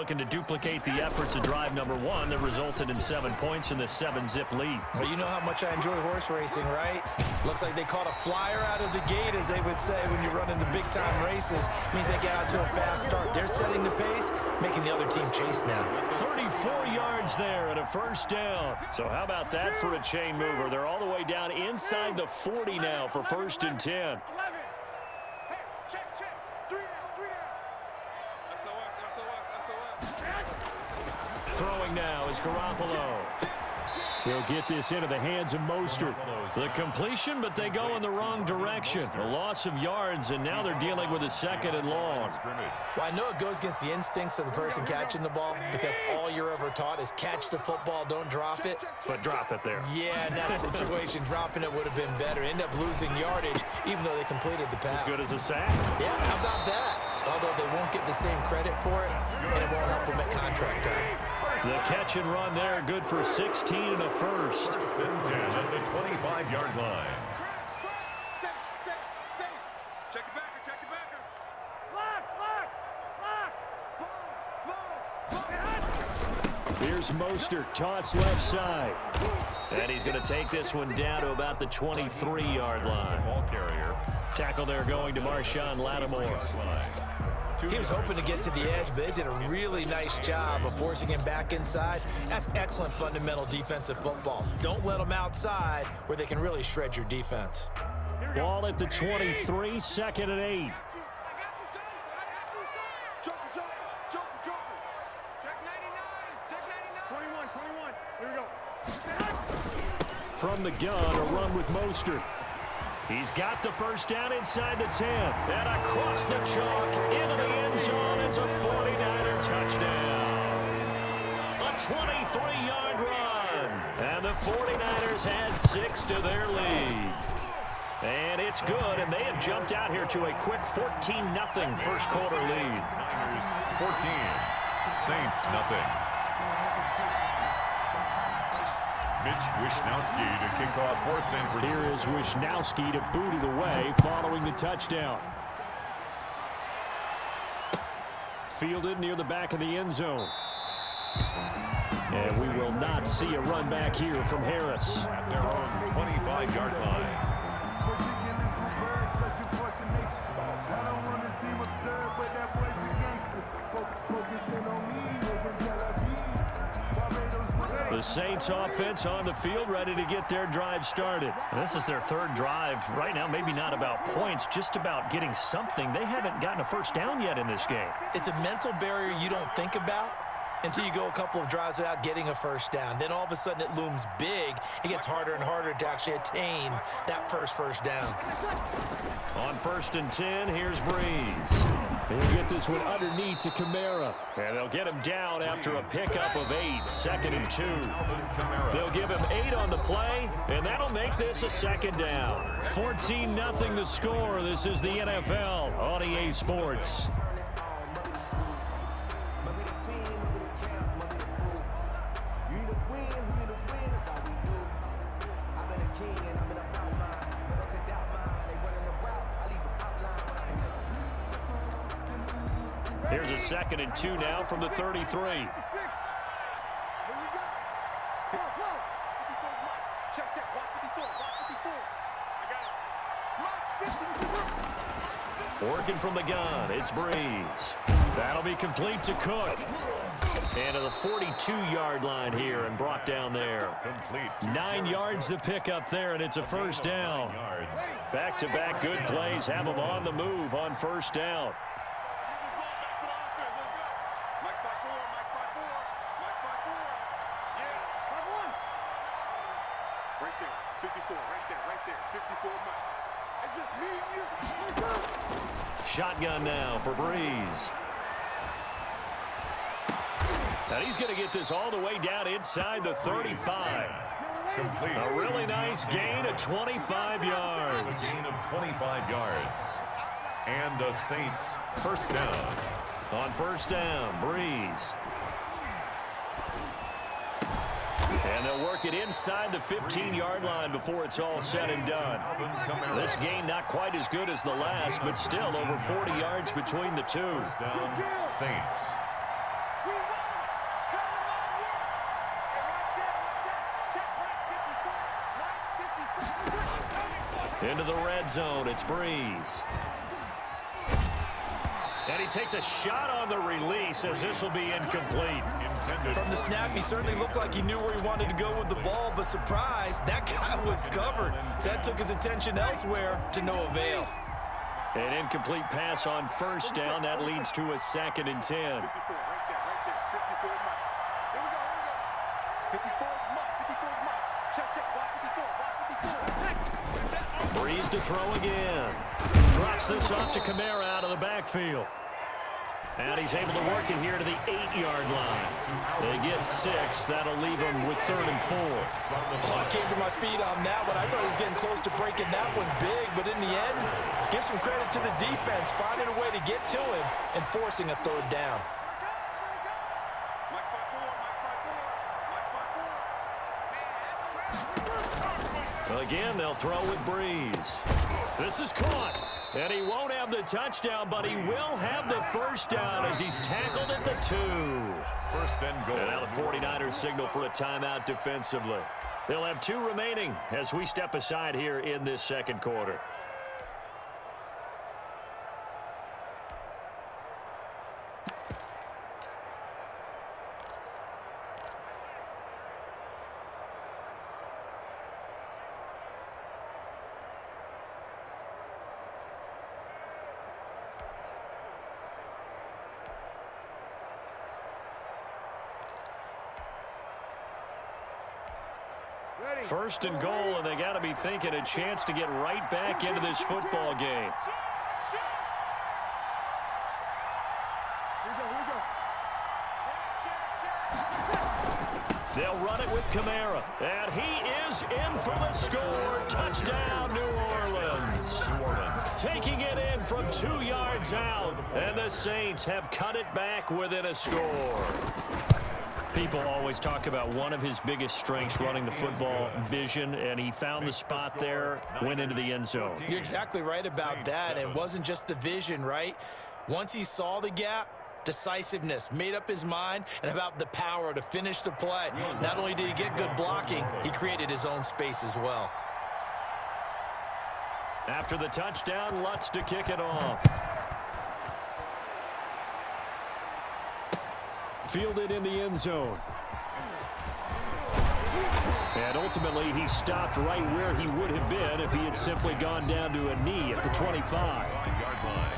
looking to duplicate the efforts of drive number 1 that resulted in 7 points in the 7-zip lead. Well, you know how much I enjoy horse racing, right? Looks like they caught a flyer out of the gate, as they would say when you're running the big-time races. Means they get out to a fast start. They're setting the pace, making the other team chase now. 34 yards there and a first down. So how about that for a chain mover? They're all the way down inside the 40 now for 1st and 10. Throwing now is Garoppolo. He'll get this into the hands of Mostert. The completion, but they go in the wrong direction. A loss of yards, and now they're dealing with a 2nd and long. Well, I know it goes against the instincts of the person catching the ball, because all you're ever taught is catch the football, don't drop it. But drop it there. Yeah, in that situation, dropping it would have been better. End up losing yardage, even though they completed the pass. As good as a sack? Yeah, how about that? Although they won't get the same credit for it, and it won't help them at contract time. The catch and run there, good for 16 and a first. 10 at the 25-yard line. Check it backer. Lock. Here's Mostert, toss left side. And he's going to take this one down to about the 23-yard line. Ball carrier. Tackle there going to Marshawn Lattimore. He was hoping to get to the edge, but they did a really nice job of forcing him back inside. That's excellent fundamental defensive football. Don't let them outside where they can really shred your defense. Ball at the 23, 2nd and 8. Check 99. 21. Here we go. From the gun, a run with Mostert. He's got the first down inside the 10. And across the chalk, into the end zone. It's a 49er touchdown. A 23-yard run. And the 49ers add 6 to their lead. And it's good, and they have jumped out here to a quick 14-0 first quarter lead. Niners 14, Saints nothing. Mitch Wishnowski to kick off for San Francisco. Here is Wishnowski to boot it away following the touchdown. Fielded near the back of the end zone. And we will not see a run back here from Harris. At their own 25-yard line. The Saints offense on the field, ready to get their drive started. This is their 3rd drive. Right now, maybe not about points, just about getting something. They haven't gotten a first down yet in this game. It's a mental barrier you don't think about until you go a couple of drives without getting a first down. Then all of a sudden it looms big. It gets harder and harder to actually attain that first down. On 1st and 10, here's Breeze. He'll get this one underneath to Kamara. And they'll get him down after a pickup of 8, 2nd and 2. They'll give him 8 on the play, and that'll make this a 2nd down. 14-0 the score. This is the NFL on EA Sports. Here's a 2nd and 2 now from the 33. Working from the gun, it's Breeze. That'll be complete to Cook. And to the 42-yard line here and brought down there. 9 yards to pick up there, and it's a first down. Back-to-back good plays have them on the move on first down. Shotgun now for Breeze. And he's going to get this all the way down inside the 35. Complete. A really nice gain of 25 yards. A gain of 25 yards. And the Saints first down. On first down, Breeze. And they'll work it inside the 15-yard line before it's all said and done. This gain not quite as good as the last, but still over 40 yards between the two. First down, Saints. Into the red zone, it's Breeze. And he takes a shot on the release as this will be incomplete. From the snap, he certainly looked like he knew where he wanted to go with the ball, but surprise, that guy was covered. So that took his attention elsewhere to no avail. An incomplete pass on first down. That leads to a 2nd and 10. Breeze to throw again. Drops this off to Kamara out of the backfield. And he's able to work it here to the 8-yard line. They get 6. That'll leave them with 3rd and 4. Oh, I came to my feet on that one. I thought he was getting close to breaking that one big, but in the end, give some credit to the defense, finding a way to get to him and forcing a 3rd down. Again, they'll throw with Breeze. This is caught. And he won't have the touchdown, but he will have the 1st down as he's tackled at the 2. 1st and goal. And now the 49ers signal for a timeout defensively. They'll have 2 remaining as we step aside here in this 2nd quarter. First and goal, and they got to be thinking a chance to get right back into this football game. They'll run it with Kamara, and he is in for the score. Touchdown, New Orleans. Taking it in from 2 yards out, and the Saints have cut it back within a score. People always talk about one of his biggest strengths, running the football, vision, and he found the spot there, went into the end zone. You're exactly right about that. It wasn't just the vision, right? Once he saw the gap, decisiveness, made up his mind, and about the power to finish the play. Not only did he get good blocking, he created his own space as well. After the touchdown, Lutz to kick it off. Fielded in the end zone. And ultimately, he stopped right where he would have been if he had simply gone down to a knee at the 25. 5-yard line.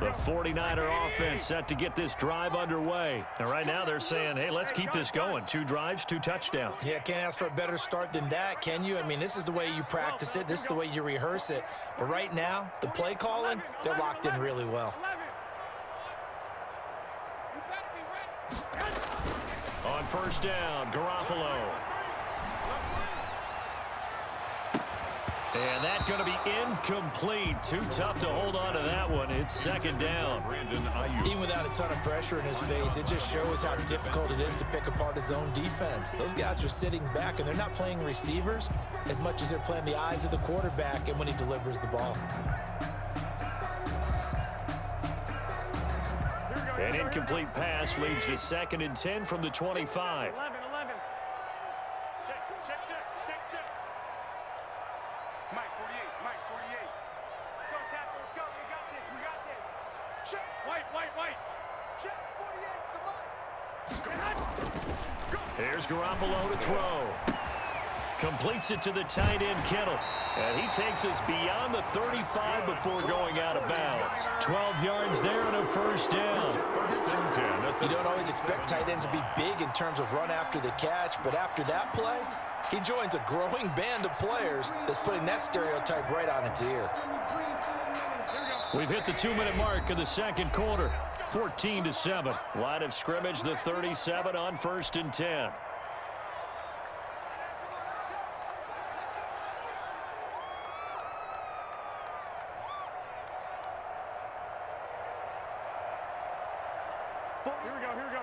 The 49er offense set to get this drive underway. And right now they're saying, hey, let's keep this going. 2 drives, 2 touchdowns. Yeah, can't ask for a better start than that, can you? I mean, this is the way you practice it. This is the way you rehearse it. But right now, the play calling, they're locked in really well. On first down, Garoppolo. And that's going to be incomplete. Too tough to hold on to that one. It's 2nd down. Even without a ton of pressure in his face, it just shows how difficult it is to pick apart his own defense. Those guys are sitting back, and they're not playing receivers as much as they're playing the eyes of the quarterback and when he delivers the ball. An incomplete pass leads to 2nd and 10 from the 25. 11. Check. Mike 48. Let's go, tackle. Let's go. We got this. Check. White. Check. 48's the Mike. Here's Garoppolo to throw. Completes it to the tight end, Kittle. And he takes us beyond the 35 before going out of bounds. 12 yards there and a 1st down. 1st and 10. You don't always expect tight ends to be big in terms of run after the catch, but after that play, he joins a growing band of players that's putting that stereotype right on its ear. We've hit the 2-minute mark of the 2nd quarter. 14-7. Line of scrimmage, the 37 on 1st and 10. Here we go.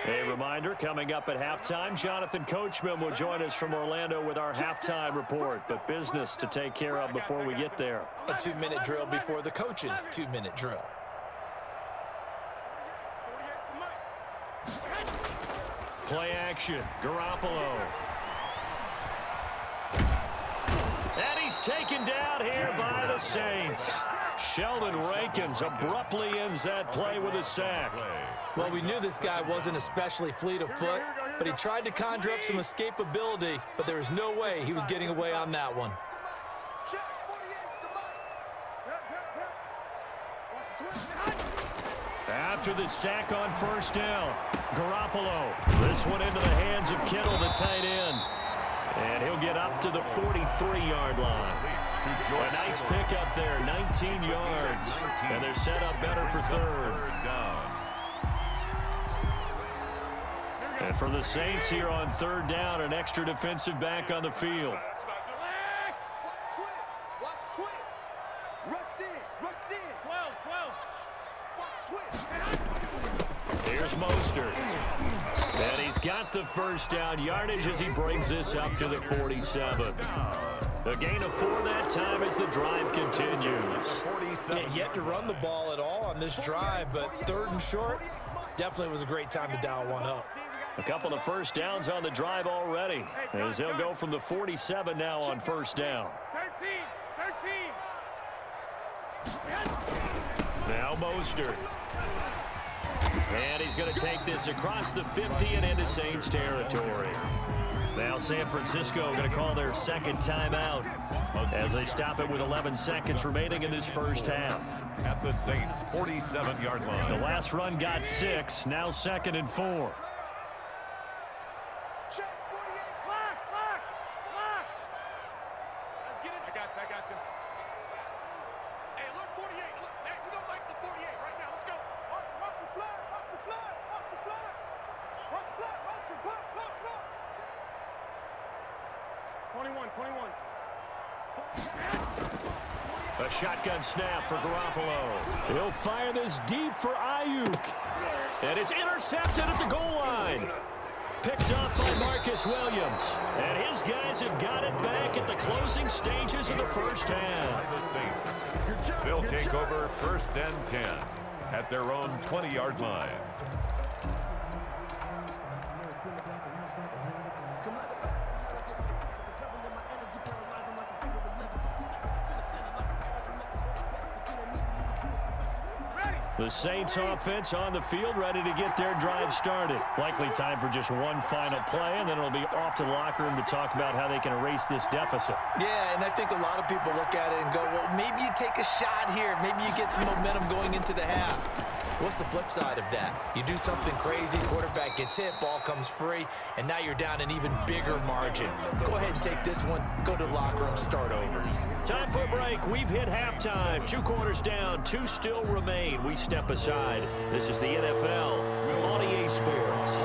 A reminder, coming up at halftime, Jonathan Coachman will join us from Orlando with our halftime report. But business to take care of before we get there. A 2-minute drill before the coach's 2-minute drill. Play action, Garoppolo. And he's taken down here by the Saints. Sheldon Rankins abruptly ends that play with a sack. Well, we knew this guy wasn't especially fleet of foot, but he tried to conjure up some escapability, but there was no way he was getting away on that one. After the sack on first down, Garoppolo. This one into the hands of Kittle, the tight end. And he'll get up to the 43-yard line. A nice pickup there, 19 yards. And they're set up better for third. And for the Saints here on third down, an extra defensive back on the field. Watch twins. Rush in. 12. Here's Mostert. And he's got the first down yardage as he brings this up to the 47. A gain of 4 that time as the drive continues. Yet to run the ball at all on this drive, but third and short, definitely was a great time to dial one up. A couple of first downs on the drive already, as they'll go from the 47 now on first down. 13. Now Mostert. And he's going to take this across the 50 and into Saints territory. Now San Francisco going to call their second timeout as they stop it with 11 seconds remaining in this first half. At the Saints' 47-yard line. The last run got 6, now 2nd and 4. Check 48. Lock. Let's get it. I got them. Hey, look, 48. Look, hey, we don't like the 48 right now. Let's go. Watch the flag. Watch the flag. 21. A shotgun snap for Garoppolo. He'll fire this deep for Ayuk. And it's intercepted at the goal line. Picked up by Marcus Williams. And his guys have got it back at the closing stages of the first half. The Saints. They'll take over first and 10 at their own 20-yard line. The Saints offense on the field, ready to get their drive started. Likely time for just one final play, and then it'll be off to the locker room to talk about how they can erase this deficit. Yeah, and I think a lot of people look at it and go, well, maybe you take a shot here. Maybe you get some momentum going into the half. What's the flip side of that? You do something crazy, quarterback gets hit, ball comes free, and now you're down an even bigger margin. Go ahead and take this one, go to the locker room, start over. Time for a break. We've hit halftime. 2 quarters down, 2 still remain. We step aside. This is the NFL on EA Sports.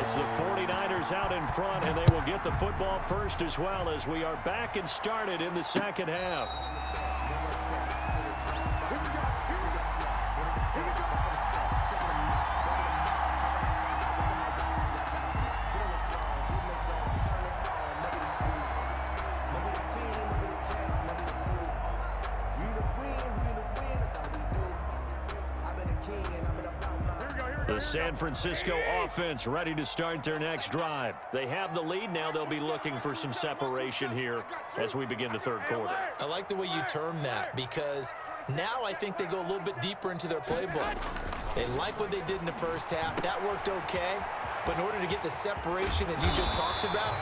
It's the 49ers out in front, and they will get the football first as well as we are back and started in the second half. The San Francisco offense ready to start their next drive. They have the lead. Now they'll be looking for some separation here as we begin the third quarter. I like the way you term that because now I think they go a little bit deeper into their playbook. They like what they did in the first half. That worked okay. But in order to get the separation that you just talked about,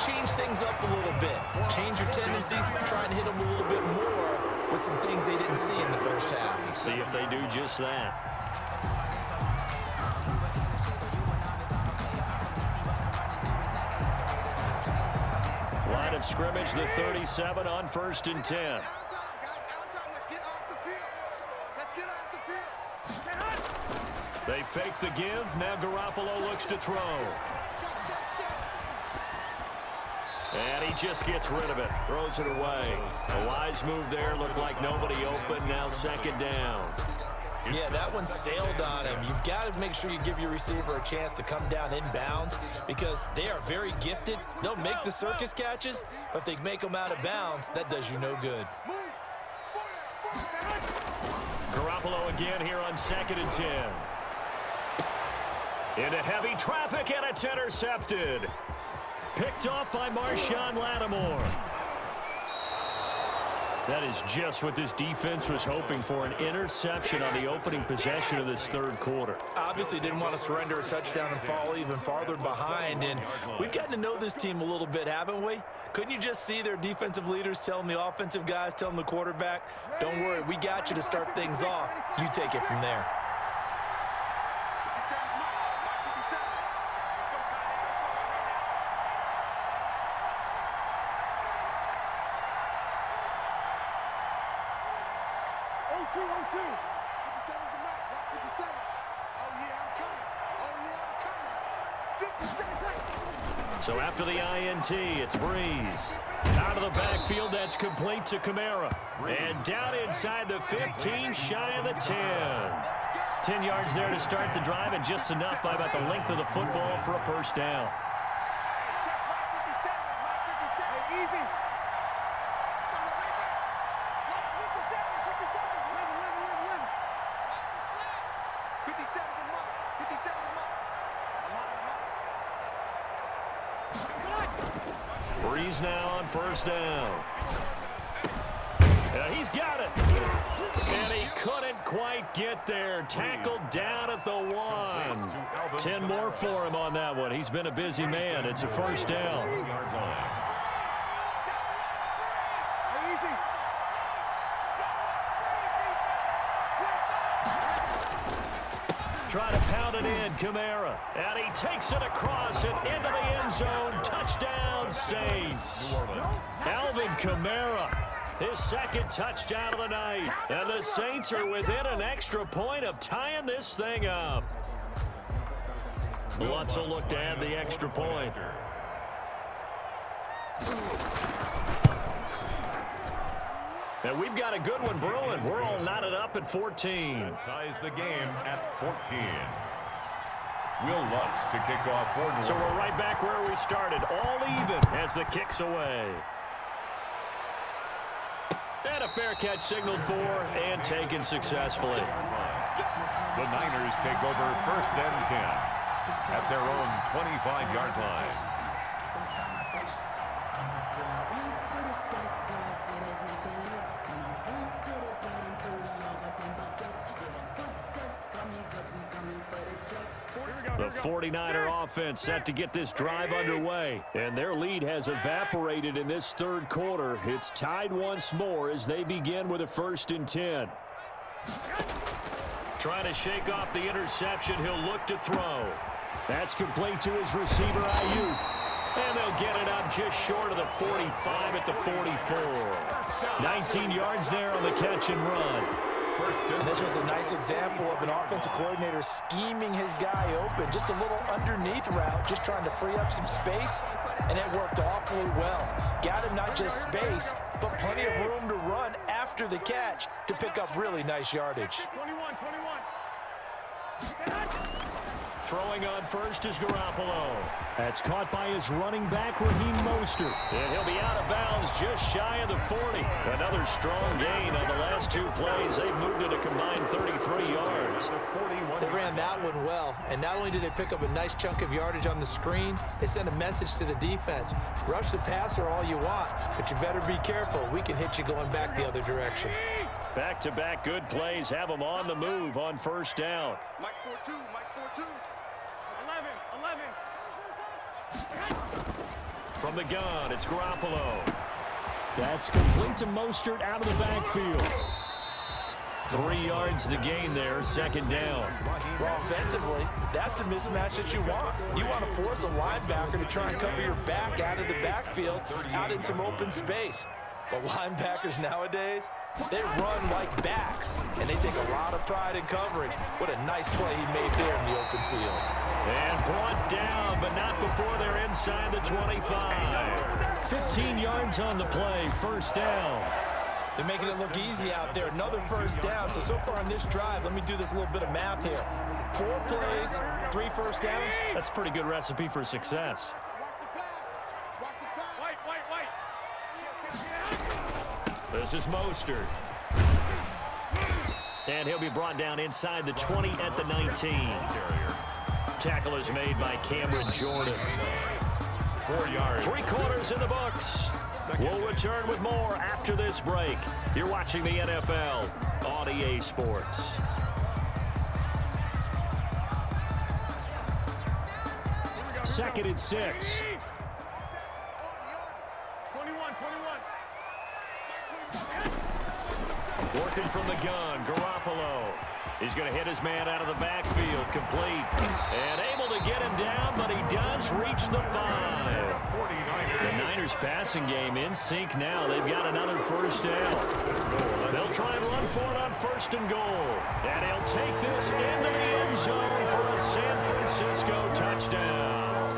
change things up a little bit. Change your tendencies. Try and hit them a little bit more with some things they didn't see in the first half. See if they do just that. Line of scrimmage, the 37 on 1st and 10. They fake the give. Now Garoppolo looks to throw. And he just gets rid of it. Throws it away. A wise move there. Looked like nobody open. Now 2nd down. Yeah, that one sailed on him. You've got to make sure you give your receiver a chance to come down inbounds because they are very gifted. They'll make the circus catches, but they make them out of bounds. That does you no good. Garoppolo again here on 2nd and 10. Into heavy traffic, and it's intercepted. Picked off by Marshawn Lattimore. That is just what this defense was hoping for, an interception on the opening possession of this third quarter. Obviously didn't want to surrender a touchdown and fall even farther behind, and we've gotten to know this team a little bit, haven't we? Couldn't you just see their defensive leaders telling the offensive guys, telling the quarterback, don't worry, we got you to start things off. You take it from there. So after the INT, it's Breeze. Out of the backfield, that's complete to Kamara. And down inside the 15, shy of the 10. 10 yards there to start the drive, and just enough by about the length of the football for a first down. Breeze now on first down. He's got it. And he couldn't quite get there. Tackled down at the 1. 10 more for him on that one. He's been a busy man. It's a first down. Try to pound it in, Kamara. And he takes it across and into the end zone. Touchdown, Saints. Alvin Kamara, his second touchdown of the night. And the Saints are within an extra point of tying this thing up. Lutz will look to add the extra point. And we've got a good one brewing. We're all knotted up at 14. Ties the game at 14. Will Lutz to kick off for New Orleans. So we're right back where we started. All even as the kick's away. And a fair catch signaled for and taken successfully. The Niners take over 1st and 10 at their own 25-yard line. The 49er offense set to get this drive underway, and their lead has evaporated in this third quarter. It's tied once more as they begin with a 1st and 10. Trying to shake off the interception, he'll look to throw. That's complete to his receiver, Ayuk. And they'll get it up just short of the 45 at the 44. 19 yards there on the catch and run. And this was a nice example of an offensive coordinator scheming his guy open. Just a little underneath route, just trying to free up some space, and it worked awfully well. Got him not just space, but plenty of room to run after the catch to pick up really nice yardage. 21. Throwing on first is Garoppolo. That's caught by his running back, Raheem Mostert. And he'll be out of bounds just shy of the 40. Another strong gain on the last two plays. They've moved it a combined 33 yards. They ran that one well, and not only did they pick up a nice chunk of yardage on the screen, they sent a message to the defense. Rush the passer all you want, but you better be careful. We can hit you going back the other direction. Back-to-back good plays have them on the move on first down. Mike 4-2. 11. From the gun, it's Garoppolo. That's complete to Mostert out of the backfield. 3 yards the gain there, second down. Well, offensively, that's the mismatch that you want. You want to force a linebacker to try and cover your back out of the backfield, out in some open space. But linebackers nowadays, they run like backs, and they take a lot of pride in covering. What a nice play he made there in the open field. And brought down, but not before they're inside the 25. 15 yards on the play, first down. They're making it look easy out there. Another first down. So far on this drive, let me do this little bit of math here. 4 plays, 3 first downs. That's a pretty good recipe for success. This is Mostert. And he'll be brought down inside the 20 at the 19. Tackle is made by Cameron Jordan. 4 yards. 3 quarters in the books. We'll return with more after this break. You're watching the NFL on EA Sports. Second and 6. 21. Working from the gun, Garoppolo. He's going to hit his man out of the backfield, complete. And able to get him down, but he does reach the 5. The Niners passing game in sync now. They've got another first down. They'll try and run for it on 1st and goal. And he'll take this into the end zone for a San Francisco touchdown.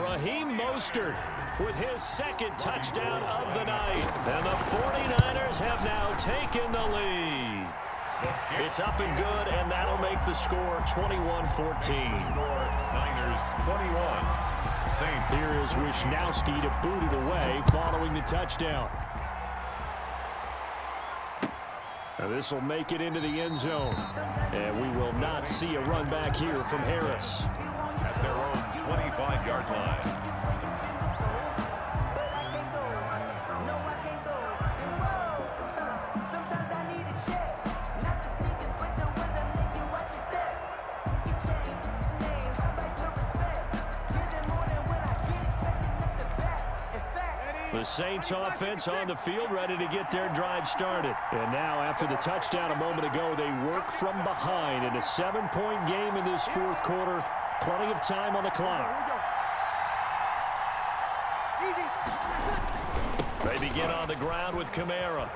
Raheem Mostert with his 2nd touchdown of the night. And the 49ers have now taken the lead. It's up and good, and that'll make the score 21-14. Niners 21. Saints. Here is Wisnowski to boot it away following the touchdown. Now this will make it into the end zone. And we will not see a run back here from Harris. At their own 25-yard line. The Saints offense on the field ready to get their drive started. And now after the touchdown a moment ago, they work from behind in a 7-point game in this 4th quarter. Plenty of time on the clock. They begin on the ground with Kamara.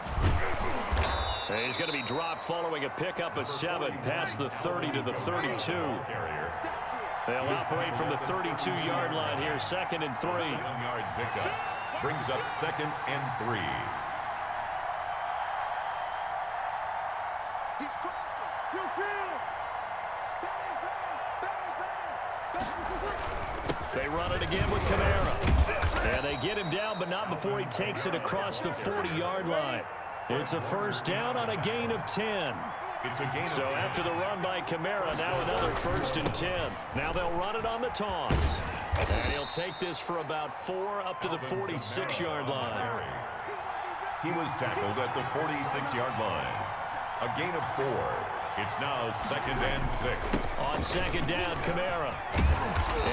And he's going to be dropped following a pickup of 7 past the 30 to the 32. They'll operate from the 32-yard line here, 2nd and 3. 7-yard pickup. Brings up 2nd and 3. He's crossing. They run it again with Kamara. And they get him down, but not before he takes it across the 40-yard line. It's a first down on a gain of 10. It's a gain So of 10. after the run by Kamara, now another 1st and 10. Now they'll run it on the toss. And he'll take this for about 4 up to the 46-yard line. He was tackled at the 46-yard line. A gain of 4. It's now 2nd and 6. On 2nd down, Kamara.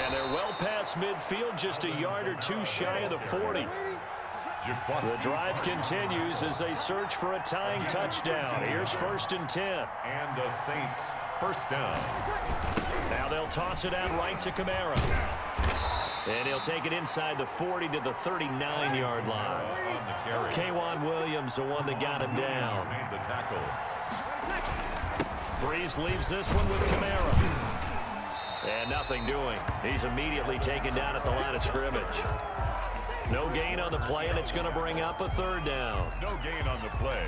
And they're well past midfield, just a yard or 2 shy of the 40. The drive continues as they search for a tying touchdown. Here's 1st and 10. And the Saints first down. Now they'll toss it out right to Kamara. And he'll take it inside the 40 to the 39-yard line. On the carry. K'Wan Williams, the one that got him down. Made the tackle. Breeze leaves this one with Kamara. And nothing doing. He's immediately taken down at the line of scrimmage. No gain on the play, and it's going to bring up a 3rd down. No gain on the play.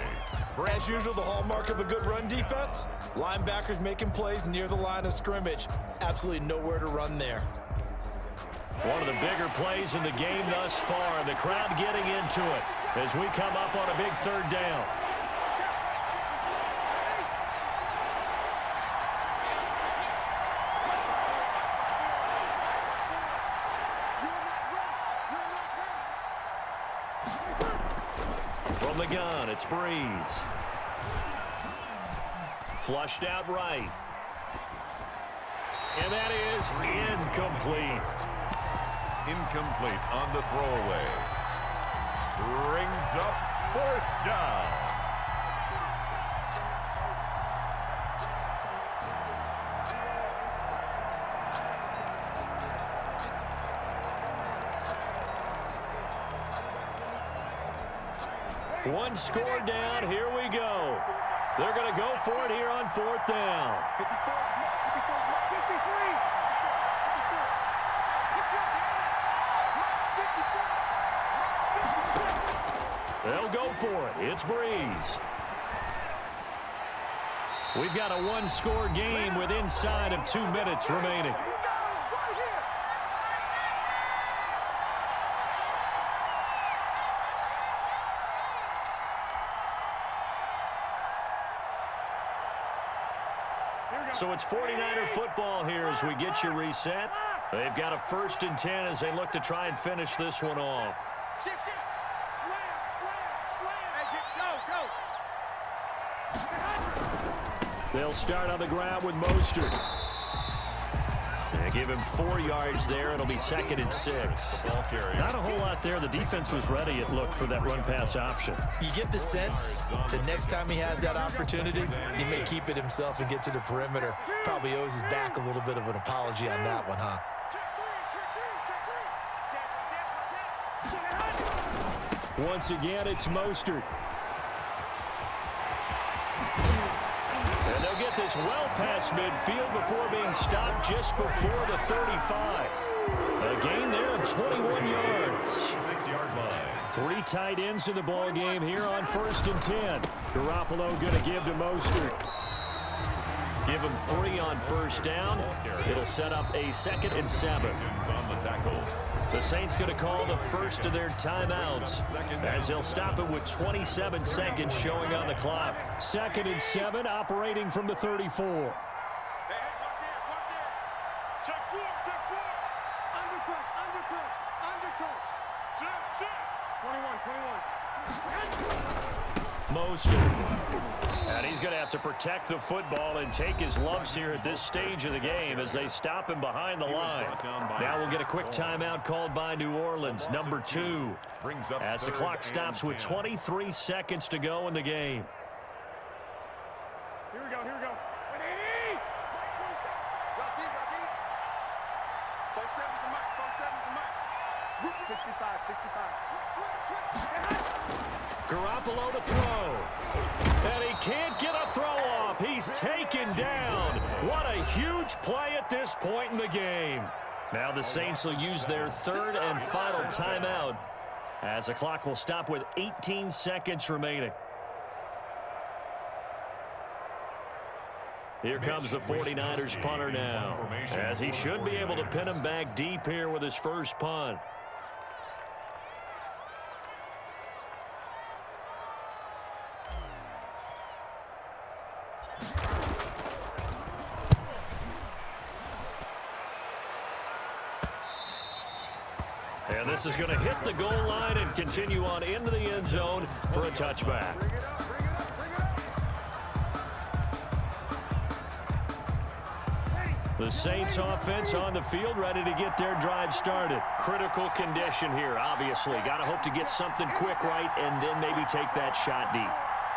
As usual, the hallmark of a good run defense, linebackers making plays near the line of scrimmage. Absolutely nowhere to run there. One of the bigger plays in the game thus far, and the crowd getting into it as we come up on a big 3rd down. From the gun, it's Breeze. Flushed out right. And that is incomplete. Incomplete on the throwaway. Brings up 4th down. One score down. Here we go. They're going to go for it here on 4th down. 53. They'll go for it. It's Breeze. We've got a one-score game with inside of 2 minutes remaining. So it's 49er football here as we get you reset. They've got a 1st and 10 as they look to try and finish this one off. Shift. Slam. Hey, go. They'll start on the ground with Mostert. They give him 4 yards there. It'll be 2nd and 6. Not a whole lot there. The defense was ready, it looked, for that run-pass option. You get the sense that next time he has that opportunity, he may keep it himself and get to the perimeter. Probably owes his back a little bit of an apology on that one, huh? Once again, it's Mostert. And they'll get this well past midfield before being stopped just before the 35. A gain there of 21 yards. 6-yard line. 3 tight ends in the ball game here on 1st and 10. Garoppolo going to give to Mostert. Give him 3 on 1st down. It'll set up a 2nd and 7. On the tackle. The Saints going to call the first of their timeouts as they'll stop it with 27 seconds showing on the clock. 2nd and 7, operating from the 34. Hey, watch it. Check 4. Undercut. Shit. 21. Mostert. And he's going to have to protect the football and take his lumps here at this stage of the game as they stop him behind the line. Now we'll get a quick timeout called by New Orleans, number 2, as the clock stops with 23 seconds to go in the game. Here we go. 180. Drop deep. 47's the mic. 65. Garoppolo to throw. And he can't get a throw off. He's taken down. What a huge play at this point in the game. Now the Saints will use their 3rd and final timeout as the clock will stop with 18 seconds remaining. Here comes the 49ers punter now, as he should be able to pin him back deep here with his first punt. And this is going to hit the goal line and continue on into the end zone for a touchback. The Saints offense on the field, ready to get their drive started. Critical condition here, obviously. Got to hope to get something quick right and then maybe take that shot deep.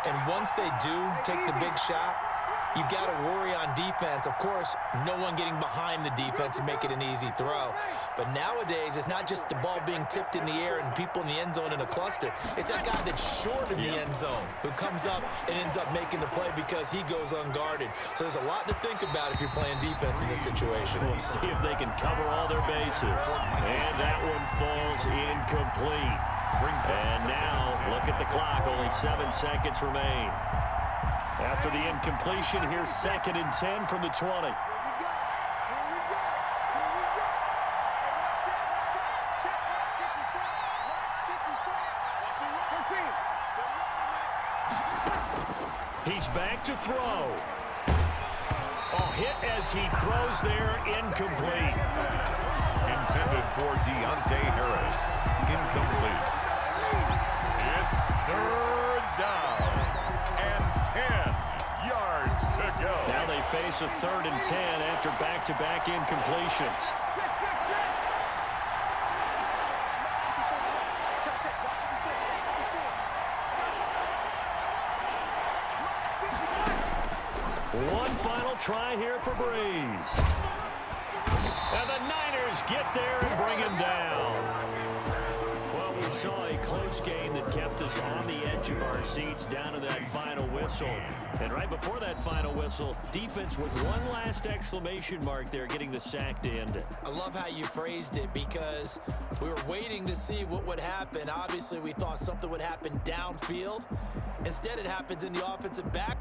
And once they do take the big shot, you've got to worry on defense. Of course, no one getting behind the defense and make it an easy throw. But nowadays, it's not just the ball being tipped in the air and people in the end zone in a cluster. It's that guy that's short of the end zone who comes up and ends up making the play because he goes unguarded. So there's a lot to think about if you're playing defense in this situation. We'll see if they can cover all their bases. And that one falls incomplete. And now, look at the clock. Only 7 seconds remain. After the incompletion, here's 2nd and 10 from the 20. He's back to throw. Hit as he throws there, incomplete. Intended for Deontay Harris. Incomplete. It's 3rd down and 10 yards to go. Now they face a 3rd and 10 after back-to-back incompletions. One final try here for Breeze. And the Niners get there and bring him down. Well, we saw a close game that kept us on the edge of our seats down to that final whistle. And right before that final whistle, defense with one last exclamation mark there, getting the sack to end it. I love how you phrased it because we were waiting to see what would happen. Obviously, we thought something would happen downfield. Instead, it happens in the offensive back.